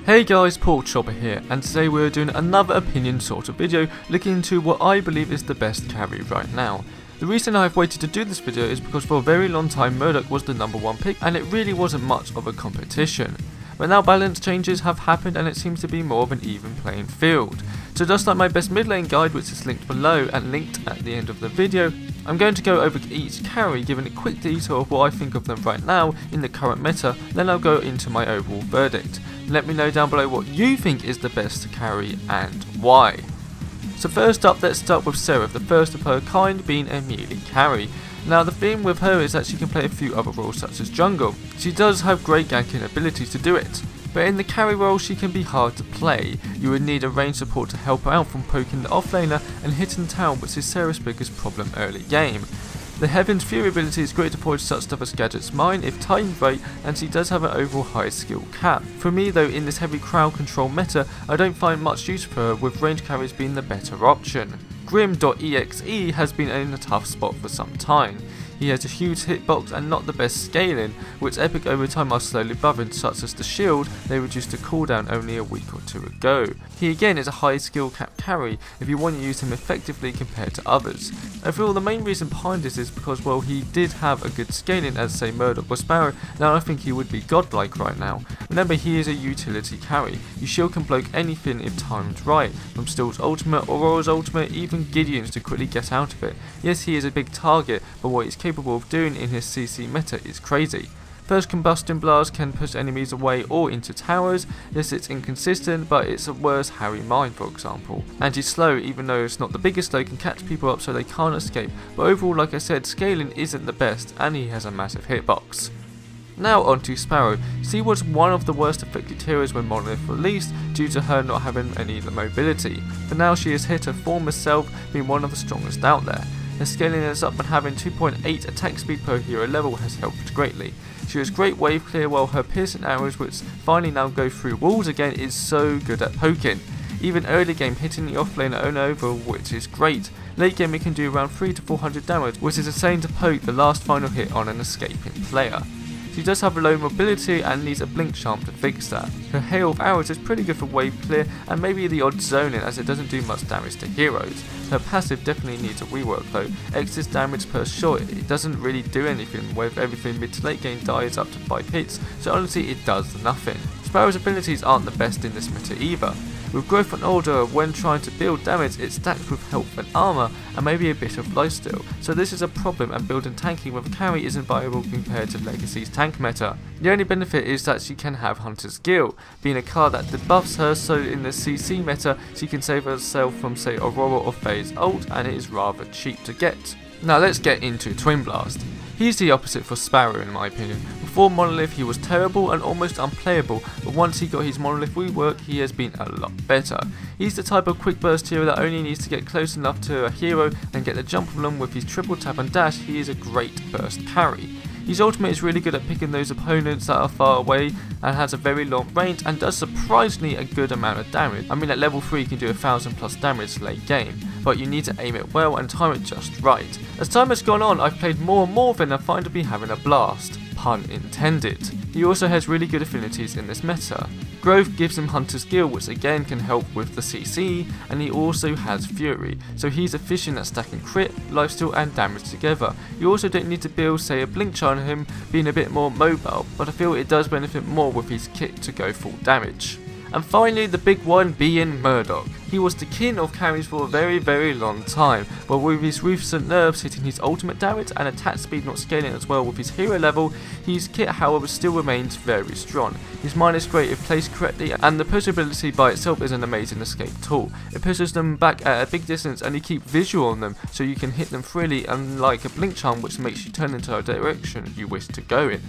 Hey guys, Paul Chopper here, and today we're doing another opinion sort of video looking into what I believe is the best carry right now. The reason I've waited to do this video is because for a very long time Murdoch was the #1 pick and it really wasn't much of a competition. But now balance changes have happened and it seems to be more of an even playing field. So just like my best mid lane guide, which is linked below and linked at the end of the video, I'm going to go over each carry, giving a quick detail of what I think of them right now in the current meta, then I'll go into my overall verdict. Let me know down below what you think is the best carry and why. So first up, let's start with Seraph, the first of her kind being a melee carry. Now the thing with her is that she can play a few other roles such as jungle. She does have great ganking abilities to do it, but in the carry role she can be hard to play. You would need a range support to help her out from poking the offlaner and hitting tower, which is Seraph's biggest problem early game. The Heaven's Fury ability is great to deploy such stuff as Gadget's Mine if timed right, and she does have an overall high skill cap. For me though, in this heavy crowd control meta, I don't find much use for her, with range carries being the better option. Grim.exe has been in a tough spot for some time. He has a huge hitbox and not the best scaling, which epic overtime are slowly buffing, such as the shield they reduced the cooldown only a week or two ago. He again is a high skill cap carry if you want to use him effectively compared to others. I feel the main reason behind this is because, well, he did have a good scaling as say Murdoch or Sparrow, now I think he would be godlike right now. Remember, he is a utility carry. Your shield can block anything if timed right, from Steel's ultimate, Aurora's ultimate, even Gideon's to quickly get out of it. Yes, he is a big target, but what he's capable of doing in his CC meta is crazy. First Combustion Blast can push enemies away or into towers. Yes, it's inconsistent, but it's a worse Harry Mine for example. Anti-slow, even though it's not the biggest slow, can catch people up so they can't escape, but overall, like I said, scaling isn't the best and he has a massive hitbox. Now onto Sparrow. She was one of the worst affected heroes when Monolith released due to her not having any mobility, but now she has hit her former self, being one of the strongest out there. Her scaling is up and having 2.8 attack speed per hero level has helped greatly. She has great wave clear, while her piercing arrows, which finally now go through walls again, is so good at poking. Even early game hitting the offlaner over, which is great. Late game it can do around 300 to 400 damage, which is insane to poke the last final hit on an escaping player. She does have low mobility and needs a blink charm to fix that. Her hail of arrows is pretty good for wave clear and maybe the odd zoning, as it doesn't do much damage to heroes. Her passive definitely needs a rework though. Excess damage per shot, it doesn't really do anything, with everything mid to late game dies up to 5 hits, so honestly it does nothing. Sparrow's abilities aren't the best in this meta either. With growth and order, when trying to build damage, it's stacked with health and armor and maybe a bit of lifesteal, so this is a problem, and building tanking with a carry isn't viable compared to Legacy's tank meta. The only benefit is that she can have Hunter's Guild, being a card that debuffs her, so in the CC meta she can save herself from say Aurora or Faye's ult, and it is rather cheap to get. Now let's get into Twin Blast. He's the opposite for Sparrow in my opinion. Before Monolith he was terrible and almost unplayable, but once he got his Monolith rework he has been a lot better. He's the type of quick burst hero that only needs to get close enough to a hero and get the jump on them with his triple tap and dash. He is a great burst carry. His ultimate is really good at picking those opponents that are far away and has a very long range and does surprisingly a good amount of damage. I mean, at level 3 you can do 1000 plus damage late game, but you need to aim it well and time it just right. As time has gone on, I've played more and more of him and find to be having a blast. Pun intended. He also has really good affinities in this meta. Growth gives him Hunter's Guild, which again can help with the CC, and he also has Fury, so he's efficient at stacking crit, lifesteal and damage together. You also don't need to build say a blink charm on him, being a bit more mobile, but I feel it does benefit more with his kit to go full damage. And finally, the big one being Murdoch. He was the king of carries for a very long time, but with his recent nerfs hitting his ultimate damage and attack speed not scaling as well with his hero level, his kit however still remains very strong. His mine is great if placed correctly, and the push ability by itself is an amazing escape tool. It pushes them back at a big distance and you keep visual on them so you can hit them freely, unlike a blink charm which makes you turn into a direction you wish to go in.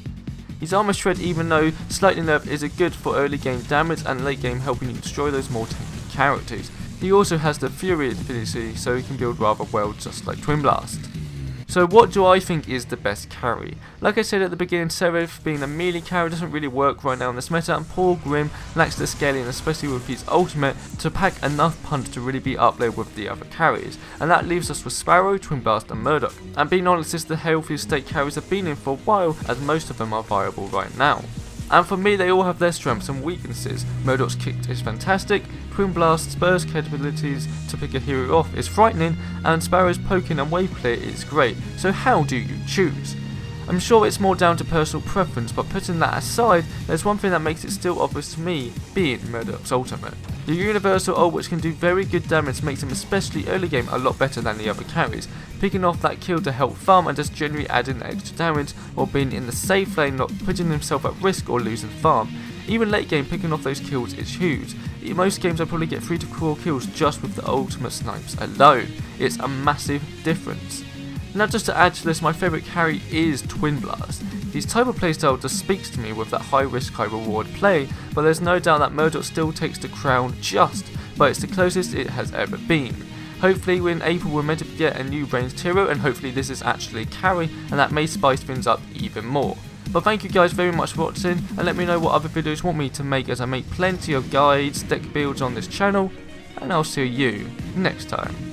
His armor shred, even though slightly nerfed, is good for early game damage and late game helping you destroy those more tanky characters. He also has the Fury ability, so he can build rather well just like Twin Blast. So what do I think is the best carry? Like I said at the beginning, Seraph being a melee carry doesn't really work right now in this meta, and poor Grim lacks the scaling, especially with his ultimate, to pack enough punch to really be up there with the other carries. And that leaves us with Sparrow, Twin Blast and Murdoch. And being honest, this is the healthiest state carries have been in for a while, as most of them are viable right now. And for me, they all have their strengths and weaknesses. Murdoch's kick is fantastic, Twin Blast's burst capabilities to pick a hero off is frightening, and Sparrow's poking and wave clear is great. So how do you choose? I'm sure it's more down to personal preference, but putting that aside, there's one thing that makes it still obvious to me, being Murdoch's ultimate. The universal ult, which can do very good damage, makes him especially early game a lot better than the other carries, picking off that kill to help farm and just generally adding extra damage while being in the safe lane, not putting himself at risk or losing farm. Even late game, picking off those kills is huge. In most games I probably get 3 to 4 kills just with the ultimate snipes alone. It's a massive difference. Now just to add to this, my favourite carry is Twin Blast. His type of playstyle just speaks to me with that high risk, high reward play, but there's no doubt that Murdoch still takes the crown just, but it's the closest it has ever been. Hopefully in April we're meant to get a new ranged hero, and hopefully this is actually carry, and that may spice things up even more. But thank you guys very much for watching, and let me know what other videos you want me to make, as I make plenty of guides, deck builds on this channel, and I'll see you next time.